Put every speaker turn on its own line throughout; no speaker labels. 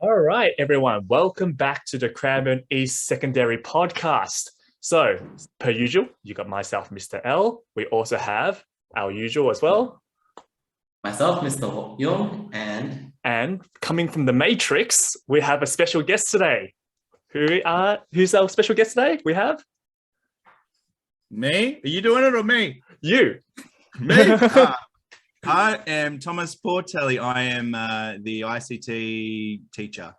All right, everyone, welcome back to the Cranbourne East Secondary Podcast. So, per usual, you got myself, Mr. L. We also have our usual as well.
Myself, Mr. Young,
And coming from the Matrix, we have a special guest today. Who's our special guest today? We have
me. Are you doing it or me?
You.
Me. I am Thomas Portelli. I am the ICT teacher.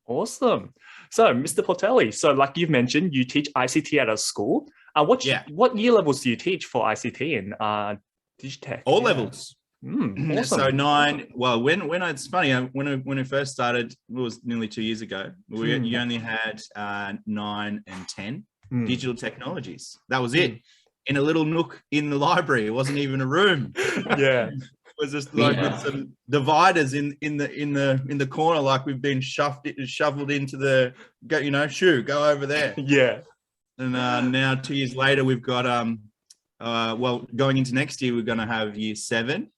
Awesome. So, Mr. Portelli, so like you've mentioned, you teach ICT at a school. What year levels do you teach for ICT and Digitech?
All levels.
Awesome.
So 9. Well, it's funny. When I first started, it was nearly 2 years ago. You only had 9 and 10 digital technologies. That was it. In a little nook in the library. It wasn't even a room.
Yeah.
It was just like with some dividers in the corner, like we've been shoveled into the go over there.
Yeah.
And now 2 years later, we've got going into next year, we're going to have year 7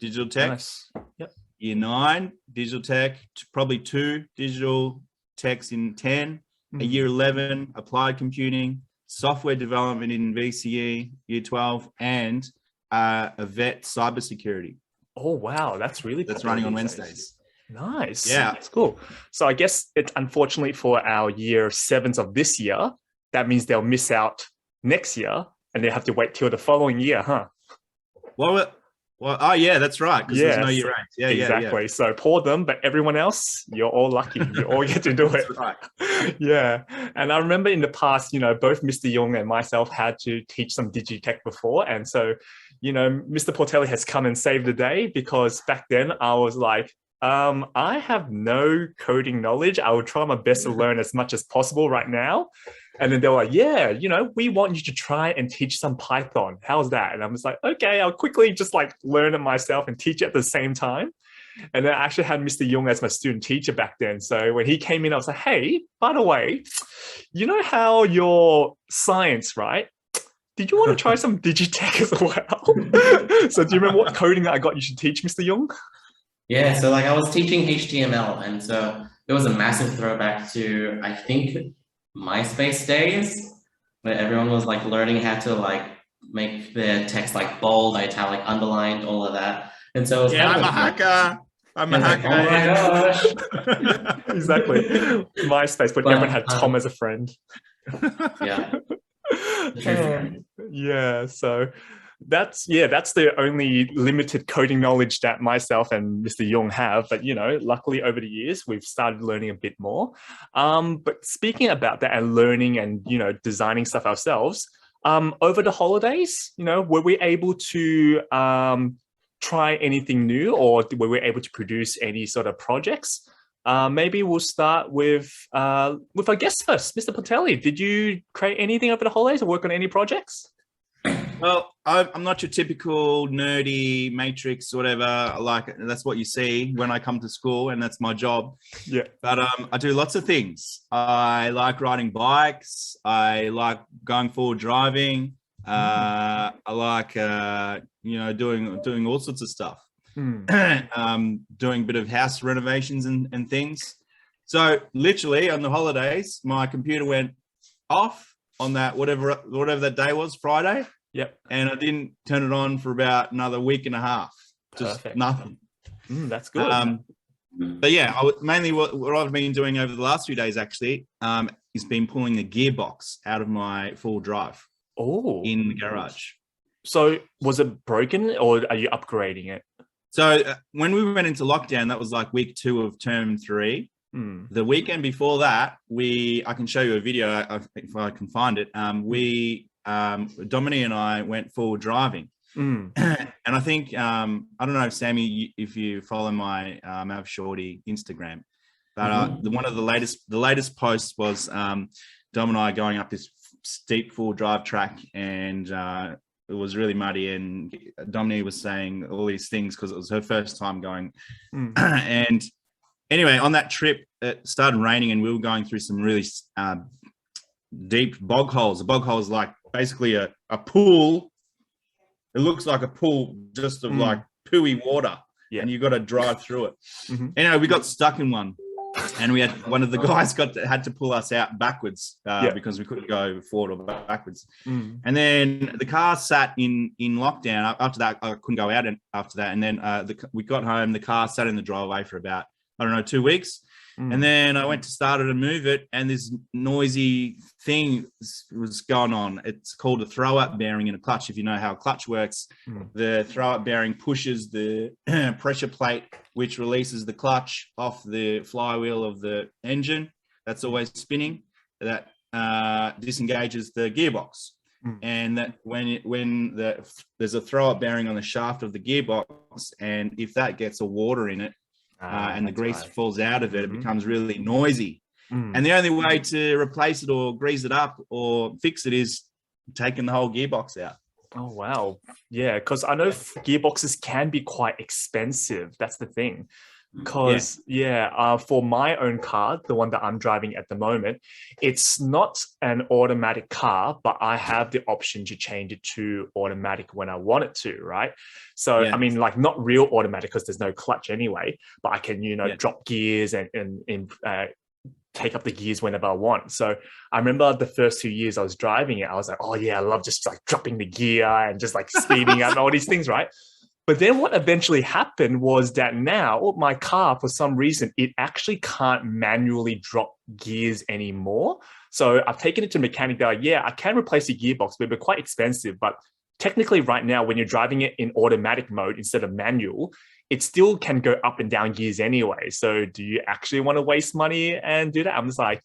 digital tech.
Nice. Yep.
Year 9 digital tech, probably 2 digital techs in 10. A year 11 applied computing, software development in VCE, year 12, and a vet cybersecurity.
Oh, wow. That's
running on Wednesdays.
Nice.
Yeah.
That's cool. So I guess it's unfortunately for our year 7s of this year, that means they'll miss out next year and they have to wait till the following year, huh?
Oh yeah, that's right. Because there's no year 8. Yeah,
exactly.
Yeah.
So poor them, but everyone else, you're all lucky. You all get to do it.
That's right.
Yeah. And I remember in the past, both Mr. Young and myself had to teach some Digitech before. And so, Mr. Portelli has come and saved the day because back then I was like, I have no coding knowledge. I will try my best to learn as much as possible right now. And then they were like, yeah, we want you to try and teach some Python. How's that? And I was like, okay, I'll quickly just learn it myself and teach it at the same time. And then I actually had Mr. Young as my student teacher back then. So when he came in, I was like, hey, by the way, you know how your science, right? Did you want to try some Digitech as well? So do you remember what coding that I got you should teach, Mr. Young?
Yeah, so I was teaching HTML, and so it was a massive throwback to, I think, MySpace days, where everyone was learning how to make their text bold, italic, underlined, all of that. And so it was
I'm a hacker. I'm a hacker.
Oh my gosh.
Exactly. MySpace, but everyone had Tom as a friend.
Yeah.
Yeah, so that's the only limited coding knowledge that myself and Mr. Young have, but luckily over the years we've started learning a bit more. But speaking about that and learning and designing stuff ourselves, over the holidays, were we able to try anything new, or were we able to produce any sort of projects? Maybe we'll start with our guest first. Mr. Portelli, did you create anything over the holidays or work on any projects?
Well, I'm not your typical nerdy matrix, whatever. That's what you see when I come to school, and that's my job.
Yeah.
But I do lots of things. I like riding bikes. I like going forward driving. I like doing all sorts of stuff. Doing a bit of house renovations and things. So literally on the holidays, my computer went off on that whatever that day was, Friday.
Yep.
And I didn't turn it on for about another week and a half. Just
Perfect.
nothing.
That's good.
But yeah, mainly what I've been doing over the last few days actually is been pulling the gearbox out of my full drive.
Oh. In
the garage.
So was it broken or are you upgrading it?
So when we went into lockdown, that was week 2 of term 3. The weekend before that, I can show you a video if I can find it. Dominic and I went forward driving. And I think, I don't know, Sammy, if you follow my Mav Shorty Instagram, but one of the latest posts was Dom and I going up this steep full drive track, and it was really muddy, and Dominique was saying all these things because it was her first time going. And anyway, on that trip, it started raining and we were going through some really deep bog holes. A bog hole is basically a pool. It looks like a pool just of pooey water. Yeah. And you've got to drive through it. Anyway, we got stuck in one. and we had one of the guys had to pull us out backwards because we couldn't go forward or backwards. And then the car sat in lockdown. After that, I couldn't go out after that. And then we got home. The car sat in the driveway for about, I don't know, 2 weeks. And then I went to start it and move it, and this noisy thing was going on. It's called a throw-up bearing in a clutch. If you know how a clutch works, the throw-up bearing pushes the pressure plate, which releases the clutch off the flywheel of the engine that's always spinning. That disengages the gearbox. And that when there's a throw-up bearing on the shaft of the gearbox, and if that gets a water in it, and the grease falls out of it, it becomes really noisy. And the only way to replace it or grease it up or fix it is taking the whole gearbox out.
Oh, wow. Yeah, because I know gearboxes can be quite expensive. That's the thing. Because, for my own car, the one that I'm driving at the moment, it's not an automatic car, but I have the option to change it to automatic when I want it to, right? So, I mean, like not real automatic because there's no clutch anyway, but I can, drop gears and take up the gears whenever I want. So I remember the first 2 years I was driving it, I was like, oh yeah, I love just like dropping the gear and just like speeding up and all these things, right? But then what eventually happened was that now my car, for some reason, it actually can't manually drop gears anymore. So I've taken it to mechanic. They're like, yeah, I can replace the gearbox, but they're quite expensive. But technically right now, when you're driving it in automatic mode instead of manual, it still can go up and down gears anyway. So do you actually want to waste money and do that? I'm just like,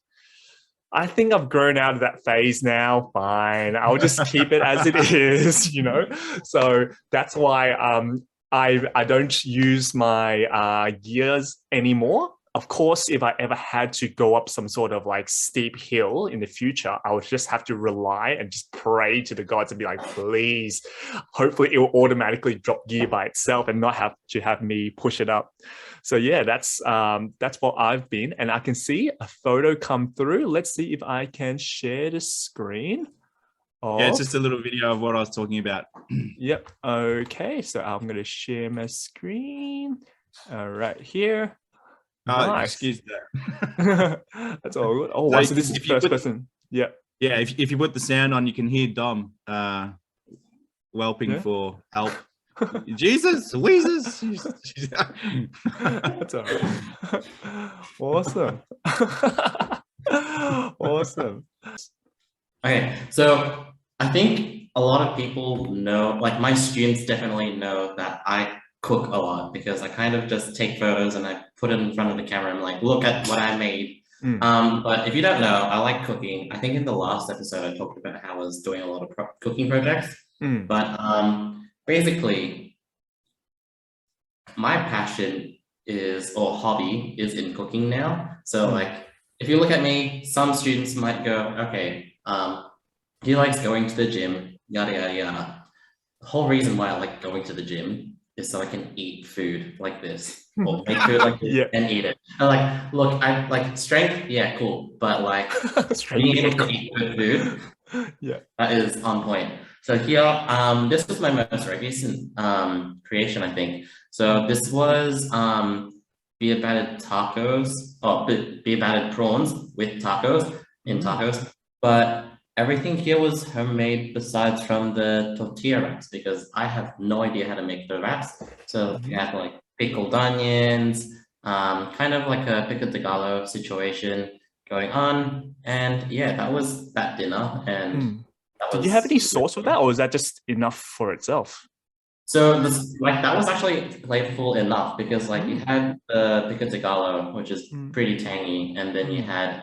I think I've grown out of that phase now. Fine, I'll just keep it as it is, So that's why I don't use my gears anymore. Of course, if I ever had to go up some sort of like steep hill in the future, I would just have to rely and just pray to the gods and be like, please, hopefully it will automatically drop gear by itself and not have to have me push it up. So yeah, that's what I've been. And I can see a photo come through. Let's see if I can share the screen.
Yeah, it's just a little video of what I was talking about.
Yep. Okay, so I'm going to share my screen right here. Nice.
Excuse that.
That's all good. Oh, wow. So this is first person. Yeah.
Yeah. If you put the sound on, you can hear Dom whelping for help. Jesus, Weezers.
That's all right. Awesome. Awesome.
Okay, so I think a lot of people know, like my students definitely know that I cook a lot because I kind of just take photos and I put it in front of the camera and I'm like, look at what I made. But if you don't know, I like cooking. I think in the last episode I talked about how I was doing a lot of cooking projects. But basically, my passion or hobby is in cooking now. So like, if you look at me, some students might go, okay, he likes going to the gym, yada, yada, yada. The whole reason why I like going to the gym is so I can eat food like this or make food like this and eat it. I'm like, look, I like strength, yeah, cool. But like being able to eat good food, that is on point. So here, this was my most recent creation, I think. So this was beer battered tacos, or beer battered prawns with tacos in tacos. But everything here was homemade besides from the tortilla wraps because I have no idea how to make the wraps. So you have like pickled onions, kind of like a pico de gallo situation going on. And yeah, that was that dinner. And
did you have any sauce with that, or was that just enough for itself?
So this, like that was actually flavorful enough because like you had the pico de gallo, which is pretty tangy, and then you had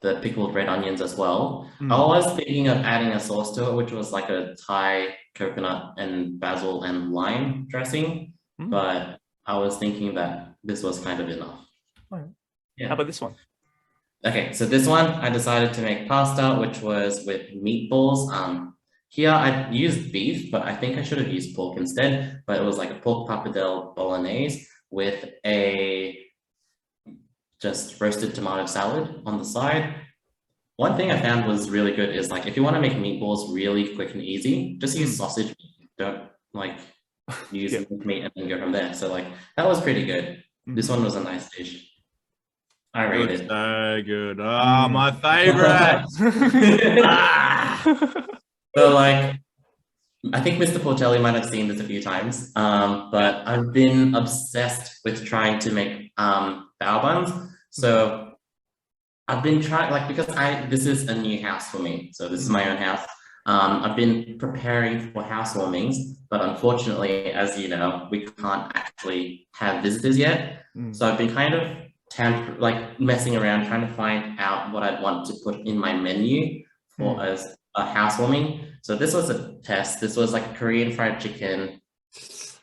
the pickled red onions as well. I was thinking of adding a sauce to it, which was like a Thai coconut and basil and lime dressing, but I was thinking that this was kind of enough.
Yeah. How about this one?
Okay, so this one, I decided to make pasta, which was with meatballs. Here I used beef, but I think I should have used pork instead, but it was like a pork pappardelle bolognese with a just roasted tomato salad on the side. One thing I found was really good is like, if you want to make meatballs really quick and easy, just use sausage meat. Don't like use meat and then go from there. So like, that was pretty good. This one was a nice dish. I
It
rate
was
it.
so good. Oh, my favorite.
So like, I think Mr. Portelli might have seen this a few times, but I've been obsessed with trying to make bao buns. So I've been trying, like, because this is a new house for me. So this is my own house. I've been preparing for housewarmings, but unfortunately, as you know, we can't actually have visitors yet. So I've been kind of messing around, trying to find out what I'd want to put in my menu for as a housewarming. So this was a test. This was like a Korean fried chicken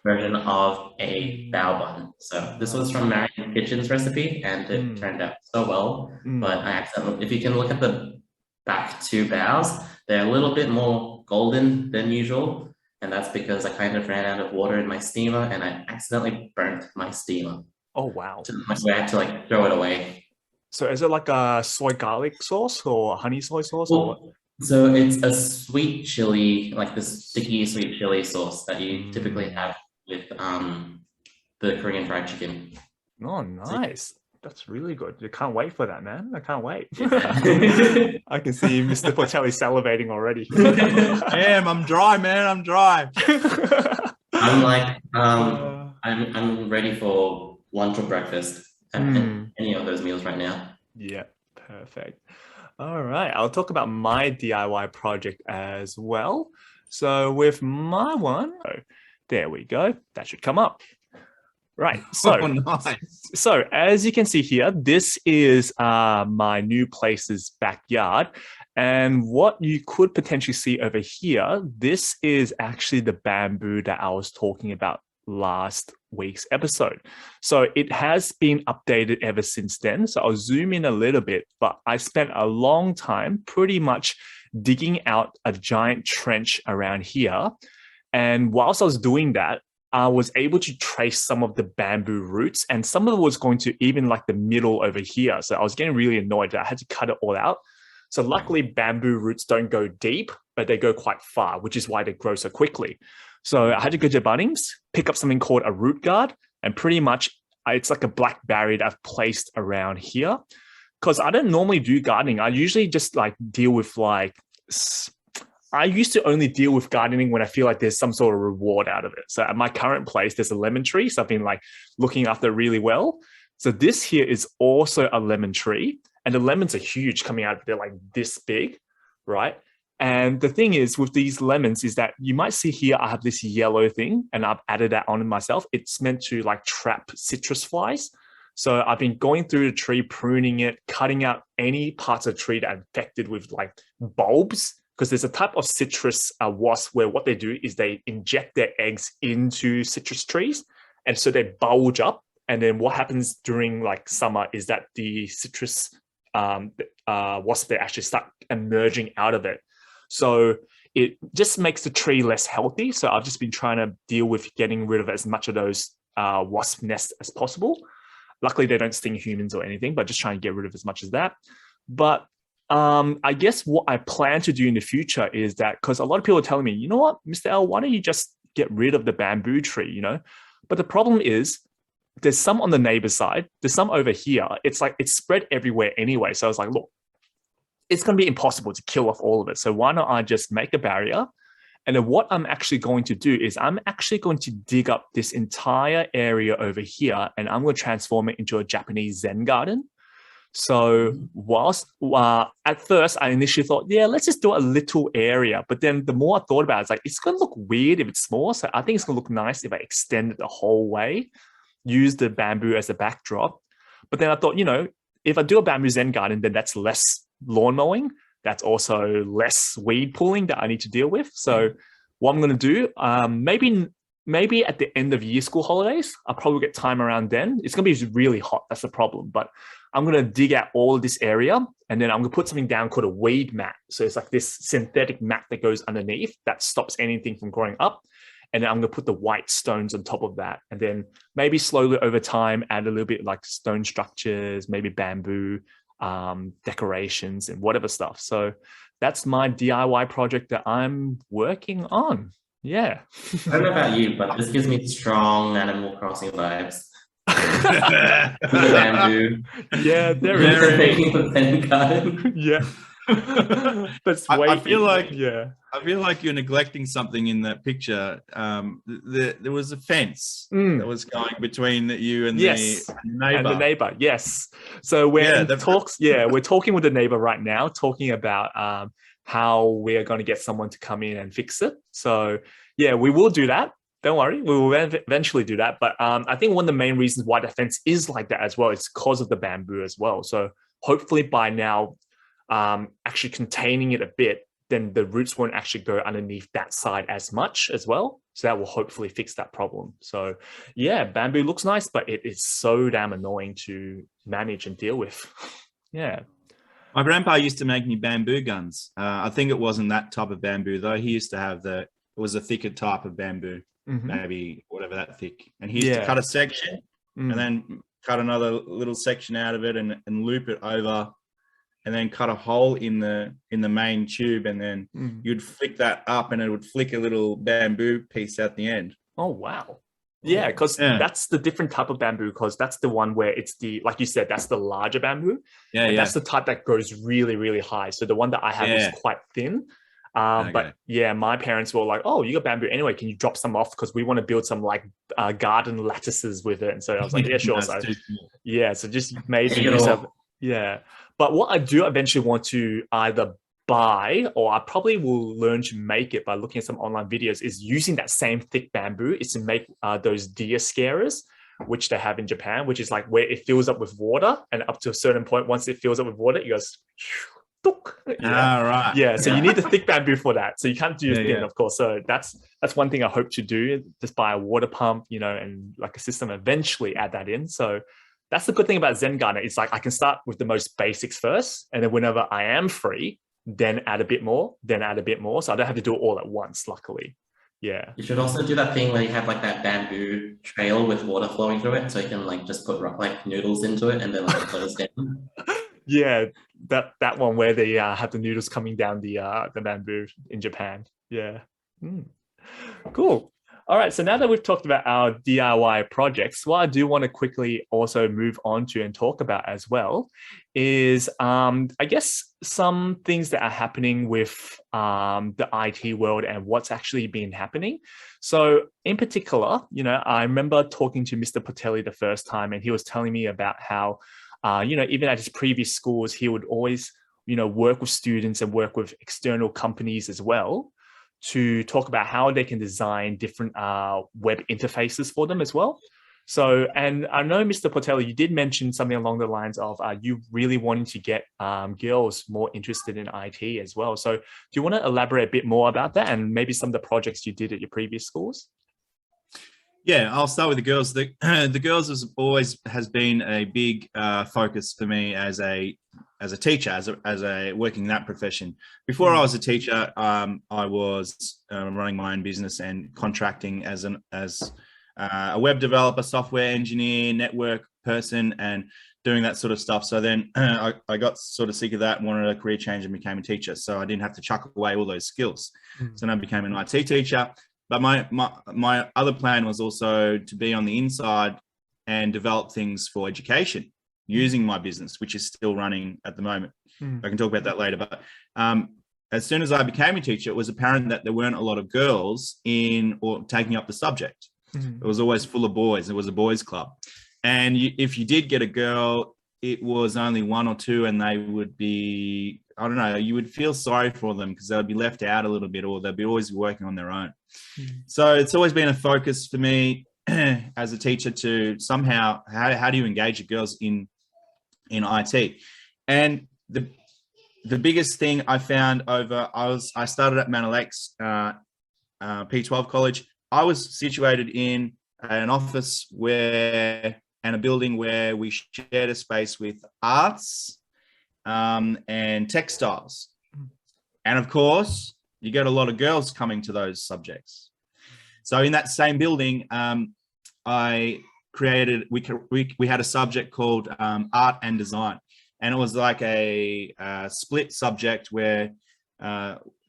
version of a bao bun. So this was from Marion Kitchen's recipe, and it turned out so well. But I accidentally, if you can look at the back two baos, they're a little bit more golden than usual. And that's because I kind of ran out of water in my steamer and I accidentally burnt my steamer.
Oh, wow.
To the point where I had to like throw it away.
So is it like a soy garlic sauce or honey soy sauce or what?
So it's a sweet chili, like this sticky sweet chili sauce that you typically have with the Korean fried chicken.
Oh, nice. That's really good. I can't wait for that, man. I can't wait.
Yeah.
I can see Mr. Portelli salivating already.
Damn, I'm dry, man. I'm dry.
I'm like, I'm ready for lunch or breakfast. Any of those meals right now.
Yeah, perfect. All right, I'll talk about my DIY project as well. So with my one, there we go. That should come up. Right, so
nice.
So as you can see here, this is my new place's backyard. And what you could potentially see over here, this is actually the bamboo that I was talking about last week's episode. So it has been updated ever since then. So I'll zoom in a little bit, but I spent a long time pretty much digging out a giant trench around here. And whilst I was doing that, I was able to trace some of the bamboo roots, and some of it was going to even like the middle over here. So I was getting really annoyed that I had to cut it all out. So luckily bamboo roots don't go deep, but they go quite far, which is why they grow so quickly. So I had to go to Bunnings, pick up something called a root guard, and pretty much it's like a black barrier that I've placed around here. Because I don't normally do gardening. I usually just like deal with I used to only deal with gardening when I feel like there's some sort of reward out of it. So at my current place, there's a lemon tree. So I've been like looking after it really well. So this here is also a lemon tree, and the lemons are huge coming out. They're like this big, right? And the thing is with these lemons is that you might see here, I have this yellow thing and I've added that on myself. It's meant to like trap citrus flies. So I've been going through the tree, pruning it, cutting out any parts of the tree that are infected with like bulbs, because there's a type of citrus wasp where what they do is they inject their eggs into citrus trees. And so they bulge up. And then what happens during like summer is that the citrus wasp, they actually start emerging out of it. So it just makes the tree less healthy. So I've just been trying to deal with getting rid of as much of those wasp nests as possible. Luckily, they don't sting humans or anything, but just trying to get rid of as much as that. But I guess what I plan to do in the future is that, because a lot of people are telling me, you know what, Mr. L, why don't you just get rid of the bamboo tree, you know? But the problem is there's some on the neighbor's side, there's some over here. It's like it's spread everywhere anyway. So I was like, look, it's going to be impossible to kill off all of it. So why don't I just make a barrier? And then what I'm actually going to do is I'm actually going to dig up this entire area over here, and I'm going to transform it into a Japanese Zen garden. So whilst at first I initially thought, yeah, let's just do a little area. But then the more I thought about it, it's like, it's going to look weird if it's small. So I think it's going to look nice if I extend it the whole way, use the bamboo as a backdrop. But then I thought, you know, if I do a bamboo Zen garden, then that's less lawn mowing. That's also less weed pulling that I need to deal with. So what I'm going to do, maybe at the end of year school holidays, I'll probably get time around then. It's going to be really hot. That's the problem. But I'm going to dig out all of this area, and then I'm going to put something down called a weed mat. So it's like this synthetic mat that goes underneath that stops anything from growing up. And then I'm going to put the white stones on top of that. And then maybe slowly over time, add a little bit like stone structures, maybe bamboo, decorations and whatever stuff. So that's my DIY project that I'm working on. Yeah.
I don't know about you, but this gives me strong Animal Crossing vibes. The bamboo.
Yeah, there
There
is.
it
Making the Zen garden.
Yeah. That's
I
way.
feel like
Yeah.
I feel like you're neglecting something in that picture. There was a fence that was going between you and
Yes.
the
And the
neighbor.
neighbor, yes. So we're
Yeah,
in talks. Yeah, we're talking with the neighbor right now, talking about how we are going to get someone to come in and fix it. So yeah, we will do that. Don't worry, we will eventually do that. But I think one of the main reasons why the fence is like that as well is because of the bamboo as well. So hopefully by now, actually containing it a bit, then the roots won't actually go underneath that side as much as well. So that will hopefully fix that problem. So yeah, bamboo looks nice, but it is so damn annoying to manage and deal with. Yeah.
My grandpa used to make me bamboo guns. I think it wasn't that type of bamboo though. He used to have it was a thicker type of bamboo, maybe whatever that thick. And he used to cut a section and then cut another little section out of it and loop it over, and then cut a hole in the main tube, and then you'd flick that up and it would flick a little bamboo piece at the end.
Oh, wow. Yeah, because that's the different type of bamboo, because that's the one where it's like you said, that's the larger bamboo. And that's the type that goes really, really high. So the one that I have is quite thin. But yeah, my parents were like, oh, you got bamboo anyway, can you drop some off? Because we want to build some like garden lattices with it. And so I was like, yeah, sure. So so just made the use of But what I do eventually want to either buy, or I probably will learn to make it by looking at some online videos, is using that same thick bamboo is to make those deer scarers, which they have in Japan, which is like where it fills up with water, and up to a certain point, once it fills up with water, it goes
right.
Yeah, so you need the thick bamboo for that. So you can't do thin, of course. So that's one thing I hope to do, just buy a water pump, and like a system, eventually add that in. So that's the good thing about Zen Gardener. It's like I can start with the most basics first, and then whenever I am free, then add a bit more, So I don't have to do it all at once, luckily. Yeah.
You should also do that thing where you have like that bamboo trail with water flowing through it, so you can like just put like noodles into it and then like close down.
Yeah, that one where they have the noodles coming down the bamboo in Japan. Yeah. Cool. All right, so now that we've talked about our DIY projects, what I do want to quickly also move on to and talk about as well is, I guess, some things that are happening with the IT world and what's actually been happening. So in particular, I remember talking to Mr. Portelli the first time, and he was telling me about how, even at his previous schools, he would always, work with students and work with external companies as well, to talk about how they can design different web interfaces for them as well. So, and I know, Mr. Portelli, you did mention something along the lines of you really wanting to get girls more interested in IT as well. So do you want to elaborate a bit more about that, and maybe some of the projects you did at your previous schools?
Yeah, I'll start with the girls. The girls has been a big focus for me as a teacher, as a working in that profession. Before I was a teacher, I was running my own business and contracting as a web developer, software engineer, network person, and doing that sort of stuff. So then I got sort of sick of that and wanted a career change and became a teacher. So I didn't have to chuck away all those skills. So then I became an IT teacher. But my other plan was also to be on the inside and develop things for education using my business, which is still running at the moment. I can talk about that later. But as soon as I became a teacher, it was apparent that there weren't a lot of girls in or taking up the subject. It was always full of boys. It was a boys' club. And if you did get a girl, it was only one or two, and they would be, I don't know, you would feel sorry for them because they would be left out a little bit, or they'd be always working on their own. So it's always been a focus for me as a teacher to somehow, how do you engage the girls in IT? And the biggest thing I found I started at Manor Lakes P12 College. I was situated in an office and a building where we shared a space with arts and textiles. And of course, you get a lot of girls coming to those subjects. So in that same building, we had a subject called art and design. And it was like a split subject where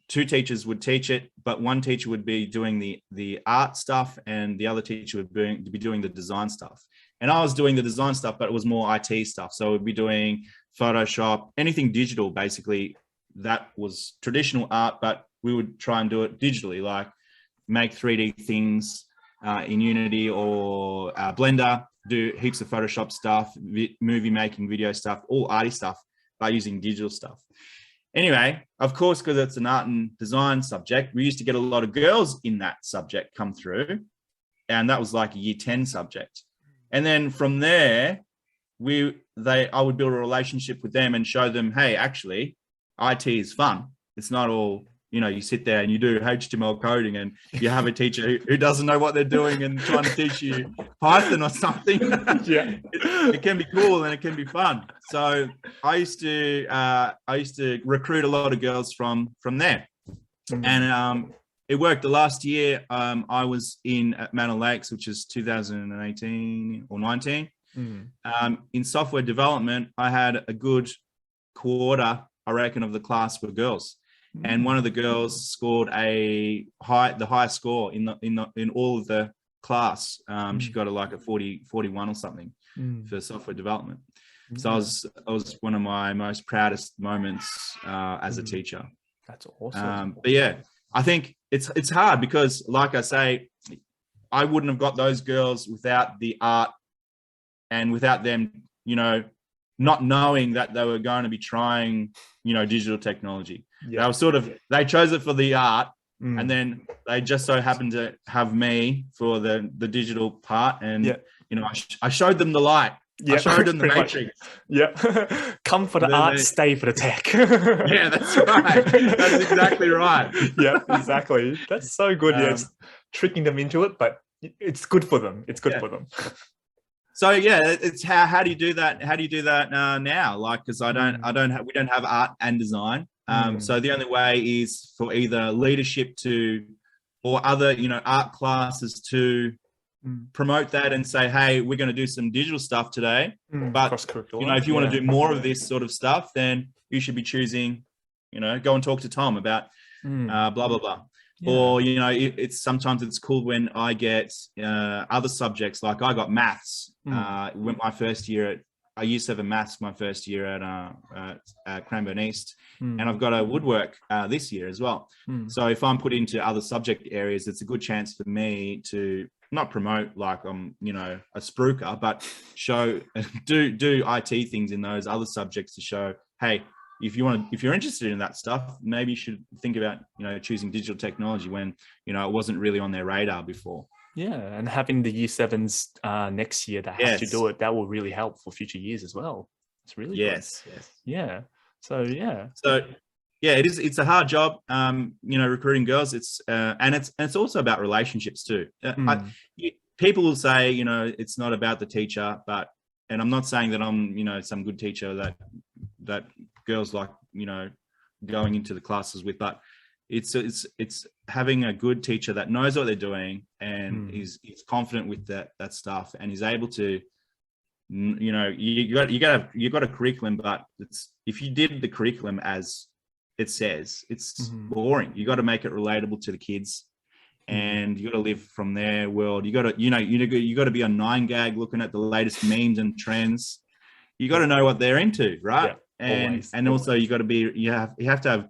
two teachers would teach it, but one teacher would be doing the art stuff and the other teacher would be doing the design stuff. And I was doing the design stuff, but it was more IT stuff. So we'd be doing Photoshop, anything digital, basically. That was traditional art, but we would try and do it digitally, like make 3D things in Unity or Blender, do heaps of Photoshop stuff, movie making, video stuff, all arty stuff by using digital stuff. Anyway, of course, because it's an art and design subject, we used to get a lot of girls in that subject come through. And that was like a year 10 subject. And then from there, I would build a relationship with them and show them, hey, actually, IT is fun. It's not all, you sit there and you do HTML coding and you have a teacher who doesn't know what they're doing and trying to teach you Python or something.
Yeah,
it can be cool and it can be fun. So I used to recruit a lot of girls from there, and it worked. The last year I was at Manor Lakes, which is 2018 or 19. In software development, I had a good quarter, I reckon, of the class were girls. And one of the girls scored the highest score in all of the class. She got like a 41 or something for software development. So I was one of my most proudest moments as a teacher.
That's awesome.
But yeah, I think it's hard because, like I say, I wouldn't have got those girls without the art and without them, not knowing that they were going to be trying, digital technology. Yeah. They chose it for the art, and then they just so happened to have me for the digital part. And, I showed them the light.
Yeah,
I showed them the matrix.
Yeah. Come for the art, stay for the tech.
Yeah, that's right. That's exactly right.
Yeah, exactly. That's so good. Yeah, it's tricking them into it, but it's good for them. It's good for them.
So yeah, it's how do you do that? How do you do that now? Like, because we don't have art and design. So the only way is for either leadership or other, art classes to promote that and say, hey, we're going to do some digital stuff today. But if you want to do more of this sort of stuff, then you should be choosing, go and talk to Tom about blah blah blah. Yeah. Or it's sometimes it's cool when I get other subjects, like I got maths. Went my first year I used to have a maths my first year at Cranbourne East, and I've got a woodwork this year as well. So if I'm put into other subject areas, it's a good chance for me to not promote like I'm a spruiker, but do IT things in those other subjects to show, hey, if you're interested in that stuff, maybe you should think about choosing digital technology when it wasn't really on their radar before.
Yeah, and having the year 7s next year that have to do it, that will really help for future years as well. It's really good. Yes. Yeah. So it's a hard job, recruiting girls. It's also about relationships too. People will say it's not about the teacher, and I'm not saying that I'm some good teacher that girls like going into the classes with, but it's having a good teacher that knows what they're doing and is confident with that stuff, and is able to you got a curriculum, but if you did the curriculum as it says, it's boring. You got to make it relatable to the kids, and you got to live from their world. You got to you got to be on 9gag looking at the latest memes and trends. You got to know what they're into, right? Yeah. And also you got to be you have to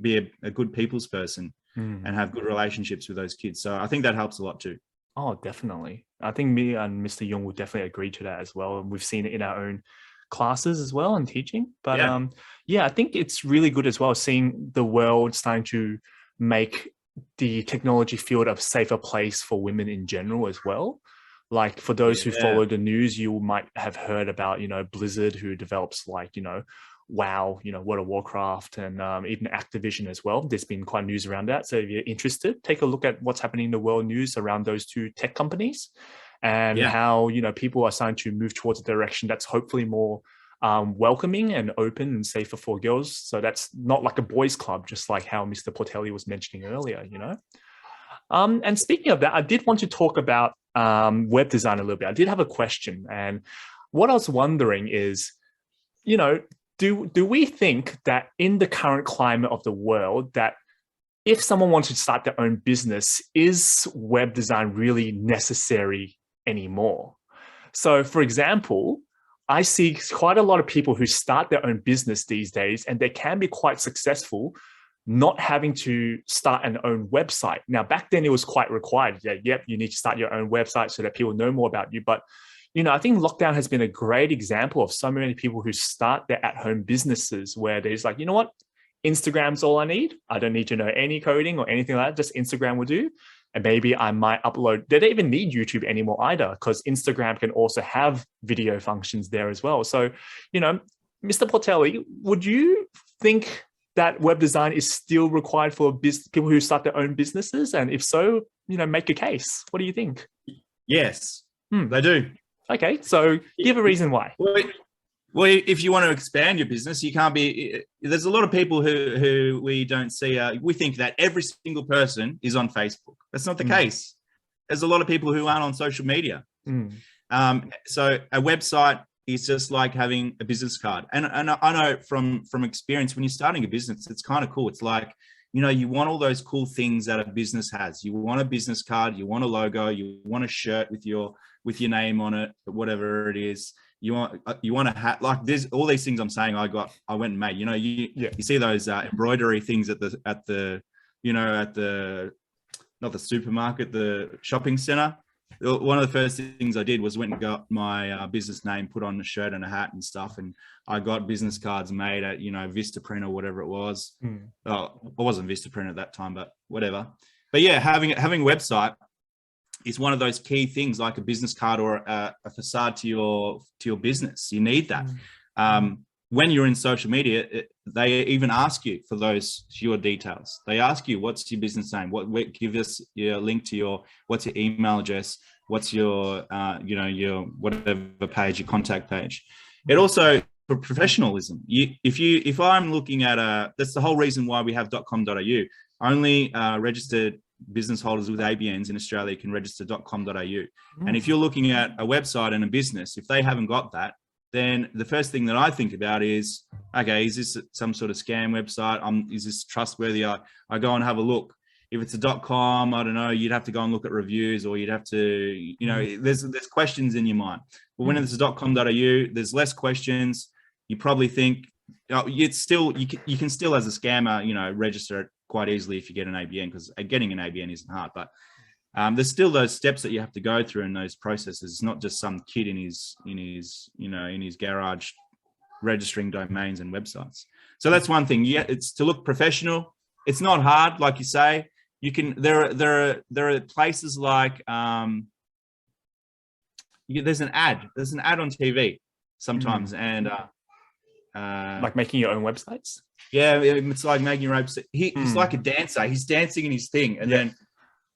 be a good people's person and have good relationships with those kids. So I think that helps a lot too. Oh, definitely. I think me and Mr. Young would definitely agree to that as well. And we've seen it in our own classes as well and teaching. But I think it's really good as well, seeing the world starting to make the technology field a safer place for women in general as well. Like for those who follow the news, you might have heard about, Blizzard, who develops WoW, World of Warcraft, and even Activision as well. There's been quite news around that. So if you're interested, take a look at what's happening in the world news around those two tech companies, and how, people are starting to move towards a direction that's hopefully more welcoming and open and safer for girls. So that's not like a boys' club, just like how Mr. Portelli was mentioning earlier, And speaking of that, I did want to talk about web design a little bit. I did have a question, and what I was wondering is, do we think that in the current climate of the world, that if someone wants to start their own business, is web design really necessary anymore? So for example, I see quite a lot of people who start their own business these days, and they can be quite successful not having to start an own website. Now, back then it was quite required. Yeah, yep, you need to start your own website so that people know more about you. But, I think lockdown has been a great example of so many people who start their at-home businesses where they're just like, you know what? Instagram's all I need. I don't need to know any coding or anything like that. Just Instagram will do. And maybe I might upload. They don't even need YouTube anymore either, because Instagram can also have video functions there as well. So, Mr. Portelli, would you think that web design is still required for people who start their own businesses? And if so, make a case. What do you think?
Yes, they do.
Okay, so give a reason why.
Well, if you want to expand your business, you can't be. There's a lot of people who we don't see. We think that every single person is on Facebook. That's not the case. There's a lot of people who aren't on social media. So a website is just like having a business card. And I know from experience, when you're starting a business, it's kind of cool. It's like, you want all those cool things that a business has. You want a business card, you want a logo, you want a shirt with your name on it, whatever it is. You want a hat, like there's all these things I'm saying I went and made. You see those embroidery things at the not the supermarket, the shopping center. One of the first things I did was went and got my business name put on a shirt and a hat and stuff, and I got business cards made at Vistaprint or whatever it was. Oh, I wasn't Vistaprint at that time, but whatever. But yeah, having a website is one of those key things, like a business card or a facade to your business. You need that. When you're in social media, they even ask you for your details. They ask you, what's your business name? Give us your link to what's your email address? What's your, your whatever page, your contact page. It also, for professionalism, if I'm looking at that's the whole reason why we have .com.au. Only registered business holders with ABNs in Australia can register .com.au. And if you're looking at a website and a business, if they haven't got that, then the first thing that I think about is, okay, is this some sort of scam website? Is this trustworthy? I go and have a look. If it's a .com, I don't know, you'd have to go and look at reviews, or you'd have to, there's questions in your mind. But when it's a .com.au, there's less questions. You probably think, it's still, you can still as a scammer, register it quite easily if you get an ABN, because getting an ABN isn't hard, but there's still those steps that you have to go through in those processes. It's not just some kid in his garage registering domains and websites. So that's one thing. Yeah, it's to look professional. It's not hard, like you say. You can. There are places like there's an ad. There's an ad on TV sometimes, and
like making your own websites.
Yeah, it's like making your own. He's like a dancer. He's dancing in his thing, and then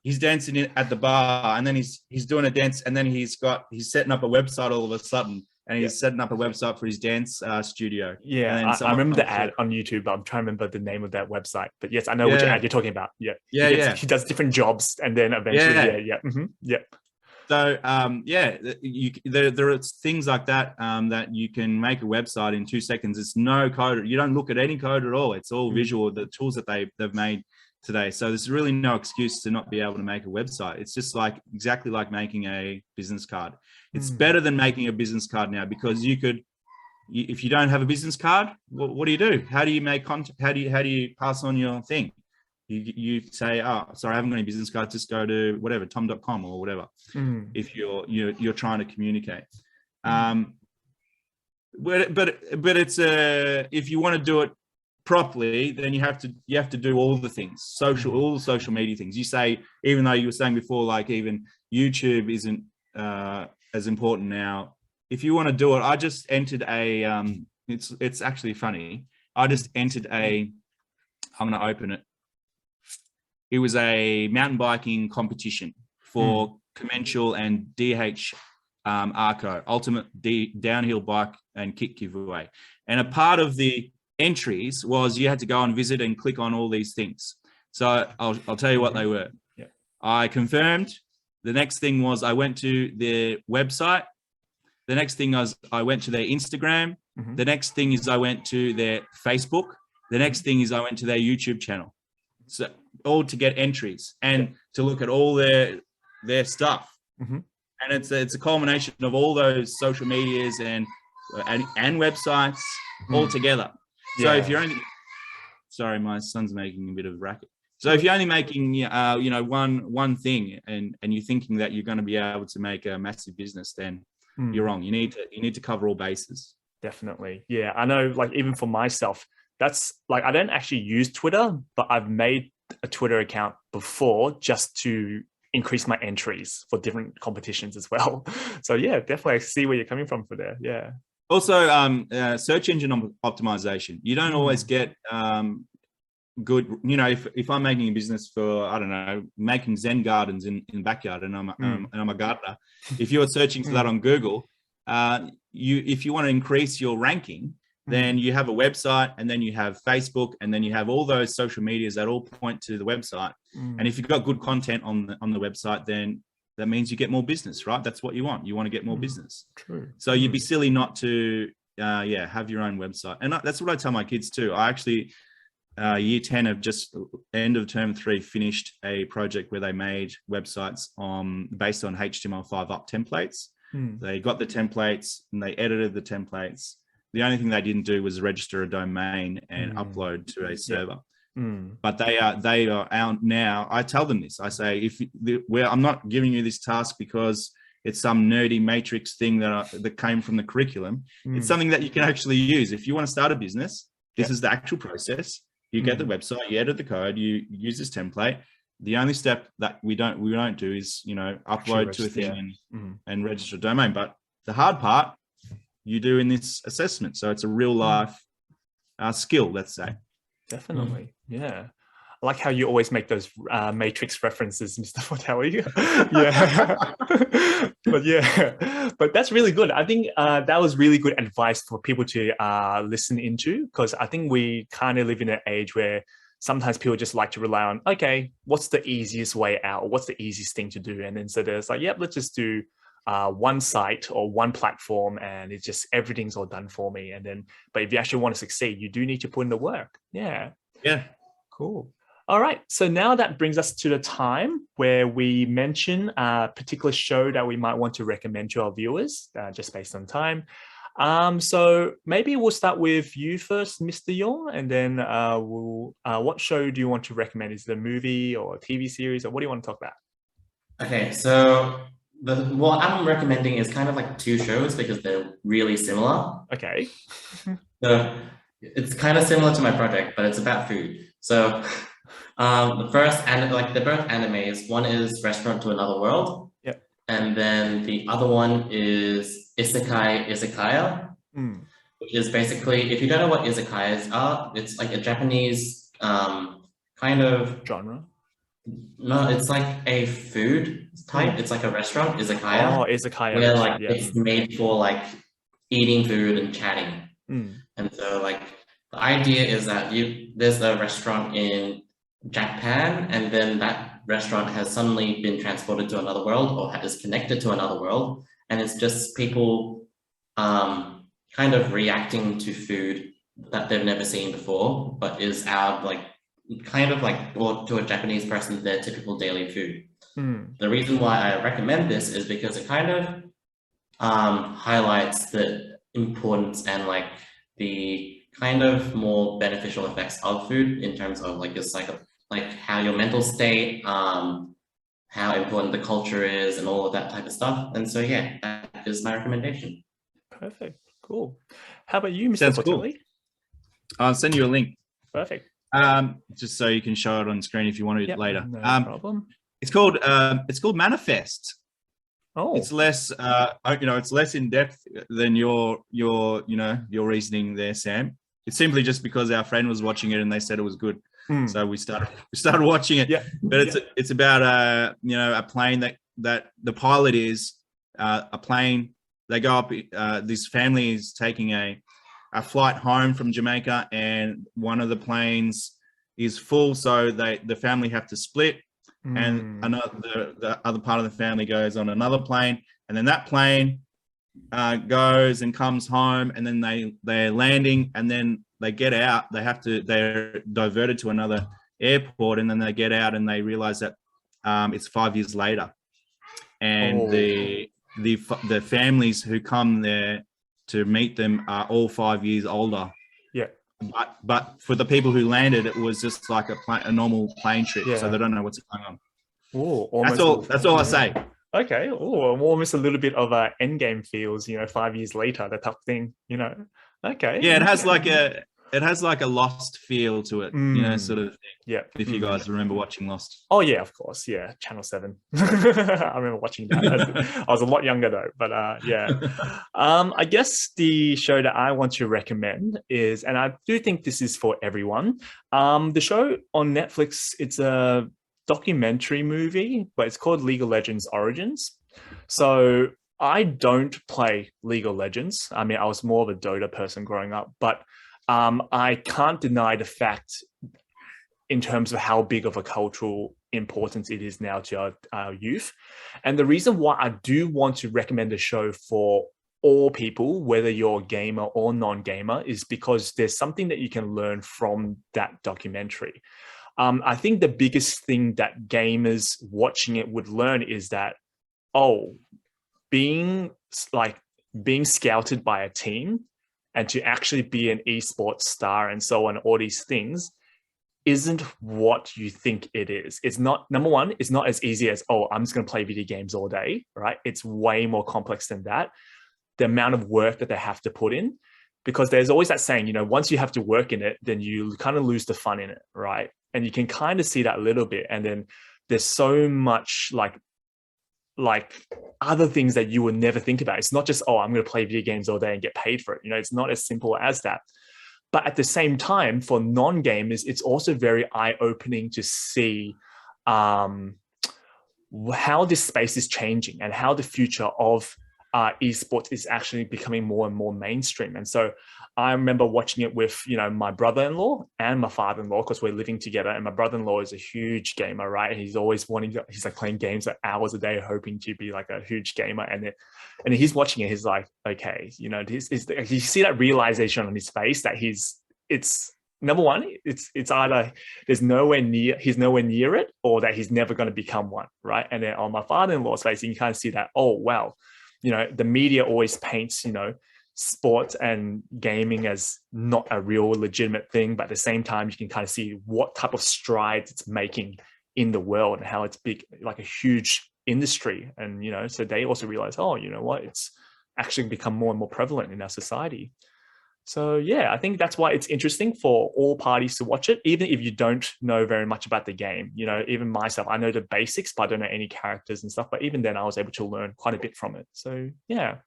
he's dancing at the bar, and then he's doing a dance, and then he's setting up a website all of a sudden, and he's setting up a website for his dance studio.
Yeah, I remember the ad on YouTube, but I'm trying to remember the name of that website. But yes, I know which ad you're talking about. Yeah, he does different jobs, and then eventually, So there are things like that that you can make a website in 2 seconds. It's no code. You don't look at any code at all. It's all visual. The tools that they've made today. So there's really no excuse to not be able to make a website. It's just exactly like making a business card. It's better than making a business card now, because if you don't have a business card, what do you do? How do you make content? How do you pass on your thing? You say, oh, sorry, I haven't got any business cards. Just go to whatever, tom.com or whatever. If you're trying to communicate. But it's if you want to do it properly, then you have to do all the things, all the social media things. You say, even though you were saying before, like even YouTube isn't as important now. If you want to do it, I just entered it's actually funny. I just entered I'm going to open it. It was a mountain biking competition for Commensal and DH Arco, Ultimate Downhill Bike and Kit Giveaway. And a part of the entries was you had to go and visit and click on all these things. So I'll tell you what they were. Yeah.
I confirmed. The next thing was I went to their website. The next thing was I went to their Instagram. The next thing is I went to their Facebook. The next thing is I went to their YouTube channel. So all to get entries and to look at all their stuff. And it's a culmination of all those social medias and websites all together. So if you're only, sorry, my son's making a bit of racket. So if you're only making, one thing, and you're thinking that you're going to be able to make a massive business, then you're wrong. You need to cover all bases.
Definitely. Yeah, I know. Like even for myself, that's like I don't actually use Twitter, but I've made a Twitter account before just to increase my entries for different competitions as well. So yeah, definitely I see where you're coming from for there. Yeah.
Also, search engine optimization. You don't always get good. If I'm making a business for, I don't know, making Zen gardens in the backyard, and I'm a gardener. If you're searching for that on Google, if you want to increase your ranking, then you have a website, and then you have Facebook, and then you have all those social medias that all point to the website. And if you've got good content on the website, then that means you get more business, right? That's what you want. You want to get more business.
True.
So you'd be silly not to, have your own website. And that's what I tell my kids too. I actually, year 10 of just end of term 3, finished a project where they made websites based on HTML5 up templates. They got the templates and they edited the templates. The only thing they didn't do was register a domain and upload to a server. But they are out now. I tell them this. I say, I'm not giving you this task because it's some nerdy matrix thing that came from the curriculum. It's something that you can actually use. If you want to start a business, this is the actual process. You get the website, you edit the code, you use this template. The only step that we don't do is, upload to a thing and register a domain. But the hard part you do in this assessment. So it's a real life skill, let's say.
Definitely. Yeah. I like how you always make those matrix references, Mr. Portelli. Yeah. But that's really good. I think that was really good advice for people to listen into, because I think we kind of live in an age where sometimes people just like to rely on, okay, what's the easiest way out? What's the easiest thing to do? And then so there's like, let's just do one site or one platform, and it's just everything's all done for me. And then, but if you actually want to succeed, you do need to put in the work. Yeah. Cool. All right. So now that brings us to the time where we mention a particular show that we might want to recommend to our viewers, just based on time. So maybe we'll start with you first, Mr. Yong, and then what show do you want to recommend? Is it a movie or a TV series, or what do you want to talk about?
Okay, so what I'm recommending is kind of like 2 shows because they're really similar.
Okay.
So it's kind of similar to my project, but it's about food. So they're both animes. One is Restaurant to Another World.
Yep.
And then the other one is Izakaya, which is basically, if you don't know what izakayas are, it's like a Japanese kind of
genre.
No, it's like a food type. It's like a restaurant, izakaya.
Oh, izakaya.
Where like it's made for like eating food and chatting. And so like the idea is that there's a restaurant in Japan, and then that restaurant has suddenly been transported to another world, or is connected to another world, and it's just people kind of reacting to food that they've never seen before, but is our like kind of like, or to a Japanese person, their typical daily food. The reason why I recommend this is because it kind of highlights the importance and like the kind of more beneficial effects of food in terms of like your like how your mental state, how important the culture is, and all of that type of stuff. And so yeah, that is my recommendation.
Perfect. Cool. How about you, Mr. Portelli?
Cool. I'll send you a link.
Perfect.
Just so you can show it on screen if you want to later.
No problem.
It's called Manifest.
Oh,
it's less it's less in depth than your reasoning there, Sam. It's simply just because our friend was watching it and they said it was good, so we started watching it. Yeah, but it's about a plane that the pilot is a plane. They go up. This family is taking a flight home from Jamaica, and one of the planes is full, so the family have to split. And the other part of the family goes on another plane, and then that plane goes and comes home, and then they're landing, and then they get out. They're diverted to another airport, and then they get out and they realize that it's 5 years later, and the the families who come there to meet them are all 5 years older.
Yeah.
But for the people who landed, it was just like a normal plane trip.
Yeah.
So they don't know what's going on.
Oh,
That's all I say.
Okay. Oh, almost a little bit of a Endgame feels, 5 years later, the type of thing, Okay.
Yeah, it has like a Lost feel to it, sort of thing.
Yeah.
If you guys remember watching Lost.
Oh yeah, of course. Yeah, Channel 7. I remember watching that. I was a lot younger though, but yeah. I guess the show that I want to recommend is, and I do think this is for everyone, the show on Netflix, it's a documentary movie, but it's called League of Legends Origins. So I don't play League of Legends. I mean, I was more of a Dota person growing up, but I can't deny the fact in terms of how big of a cultural importance it is now to our youth. And the reason why I do want to recommend the show for all people, whether you're a gamer or non-gamer, is because there's something that you can learn from that documentary. I think the biggest thing that gamers watching it would learn is that, being scouted by a team and to actually be an esports star and so on, all these things isn't what you think it is. It's not, number one, it's not as easy as, I'm just going to play video games all day, right? It's way more complex than that. The amount of work that they have to put in, because there's always that saying, once you have to work in it, then you kind of lose the fun in it, right? And you can kind of see that a little bit. And then there's so much like other things that you would never think about. It's not just, I'm going to play video games all day and get paid for it. It's not as simple as that. But at the same time, for non-gamers, it's also very eye-opening to see how this space is changing and how the future of esports is actually becoming more and more mainstream. And so I remember watching it with, my brother-in-law and my father-in-law, because we're living together. And my brother-in-law is a huge gamer, right? And he's always he's like playing games like hours a day, hoping to be like a huge gamer. And he's watching it. He's like, okay, you see that realization on his face that it's number one, it's either he's nowhere near it, or that he's never going to become one, right? And then on my father-in-law's face, you can kind of see that, wow, the media always paints, sports and gaming as not a real legitimate thing, but at the same time, you can kind of see what type of strides it's making in the world and how it's big, like a huge industry. And, so they also realize, it's actually become more and more prevalent in our society. So yeah, I think that's why it's interesting for all parties to watch it, even if you don't know very much about the game. Even myself, I know the basics, but I don't know any characters and stuff. But even then, I was able to learn quite a bit from it. So yeah.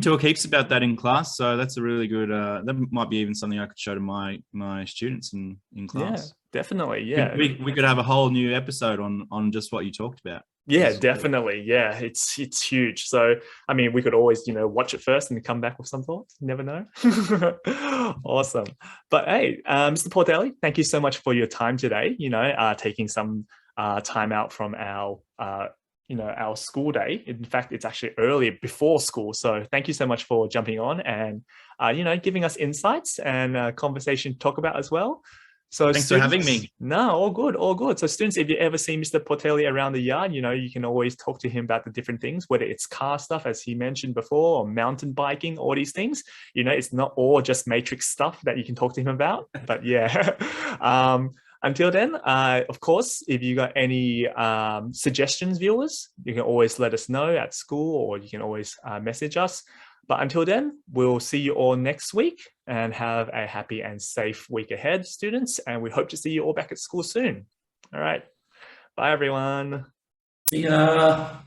Talk heaps about that in class. So that's a really good, that might be even something I could show to my students in class.
Yeah, definitely. Yeah.
We could have a whole new episode on just what you talked about.
Yeah, definitely. Yeah, it's huge. So, I mean, we could always, watch it first and come back with some thoughts. You never know. Awesome. But hey, Mr. Portelli, thank you so much for your time today, taking some time out from our school day. In fact, it's actually earlier before school. So thank you so much for jumping on and, giving us insights and conversation to talk about as well. So
thanks for having me.
No, all good, all good. So students, if you ever see Mr. Portelli around the yard, you can always talk to him about the different things, whether it's car stuff, as he mentioned before, or mountain biking, all these things. It's not all just Matrix stuff that you can talk to him about. But yeah. Until then, of course, if you got any suggestions, viewers, you can always let us know at school, or you can always message us. But until then, we'll see you all next week and have a happy and safe week ahead, students. And we hope to see you all back at school soon. All right. Bye, everyone.
See ya.